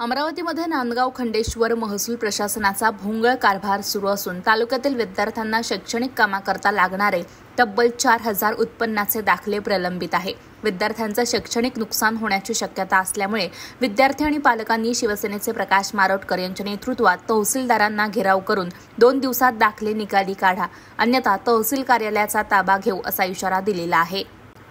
अमरावतीमध्ये नांदगाव खंडेश्वर महसूल प्रशासनाचा भोंगळ कारभार सुरू असून तालुक्यातील विद्यार्थ्यांना शैक्षणिक कामाकरता लागणारे तब्बल 4,000 उत्पन्नाचे दाखले प्रलंबित आहे। विद्यार्थ्यांचे शैक्षणिक नुकसान होण्याची शक्यता असल्यामुळे विद्यार्थी आणि पालकांनी शिवसेनेचे प्रकाश मारोटकर यांच्या नेतृत्वात तहसीलदारांना घेराव करून 2 दिवसात दाखले निकाली काढा, अन्यथा तहसील कार्यालयाचा ताबा घेऊ असा इशारा दिलेला आहे।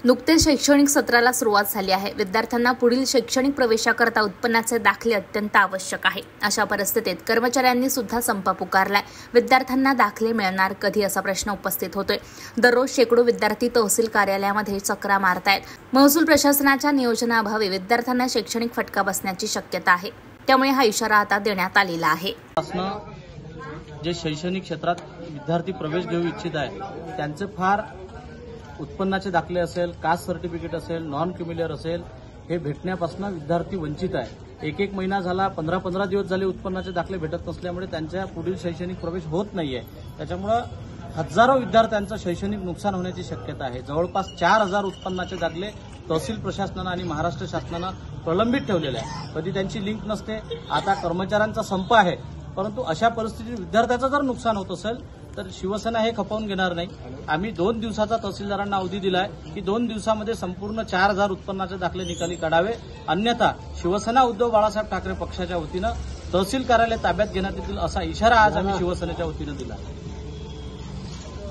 नुकतेच शैक्षणिक सत्राला सुरुवात झाली आहे। विद्यार्थ्यांना पुढील शैक्षणिक प्रवेशाकरता उत्पन्नाचे दाखले अत्यंत आवश्यक आहे। अशा परिस्थितीत कर्मचाऱ्यांनी सुद्धा संप पुकारलाय। विद्यार्थ्यांना दाखले मिळणार कधी असा प्रश्न उपस्थित होतोय। दररोज शेकडो विद्यार्थी तहसील कार्यालयामध्ये चक्रा मारतायत। महसूल प्रशासनाच्या नियोजनाअभावी विद्यार्थ्यांना शैक्षणिक फटका बसण्याची शक्यता आहे। त्यामुळे हा इशारा आता देण्यात आलेला आहे। जे शैक्षणिक क्षेत्रात विद्यार्थी प्रवेश घेऊ इच्छित आहे त्यांचे फार उत्पन्नाचे दाखले असेल, कास्ट सर्टिफिकेट असेल, नॉन क्युम्युलर असेल, हे भेटण्यापासून विद्यार्थी वंचित आहे। एक महिना झाला, 15 दिवस झाले उत्पन्नाचे दाखले भेटत नसल्यामुळे त्यांच्या पुढील शैक्षणिक प्रवेश होत नाहीये। त्याच्यामुळे हजारो विद्यार्थ्यांचं शैक्षणिक नुकसान होण्याची शक्यता आहे। जवळपास 4,000 उत्पन्नाचे दाखले तहसील प्रशासनानं आणि महाराष्ट्र शासनानं प्रलंबित ठेवलेले आहे। कधी त्यांची लिंक नसते। आता कर्मचाऱ्यांचा संप आहे, परंतु अशा परिस्थितीत विद्यार्थ्याचं जर नुकसान होत असेल तर शिवसेना हे खपवून घेणार नाही। आम्ही 2 दिवसाचा तहसीलदारांना अवधी दिलाय की 2 दिवसामध्ये संपूर्ण 4,000 उत्पन्नाचे दाखले निकाली काढावे, अन्यथा शिवसेना उद्धव बाळासाहेब ठाकरे पक्षाच्या वतीनं तहसील कार्यालय ताब्यात घेण्यात येतील असा इशारा आज आम्ही शिवसेनेच्या वतीनं दिला।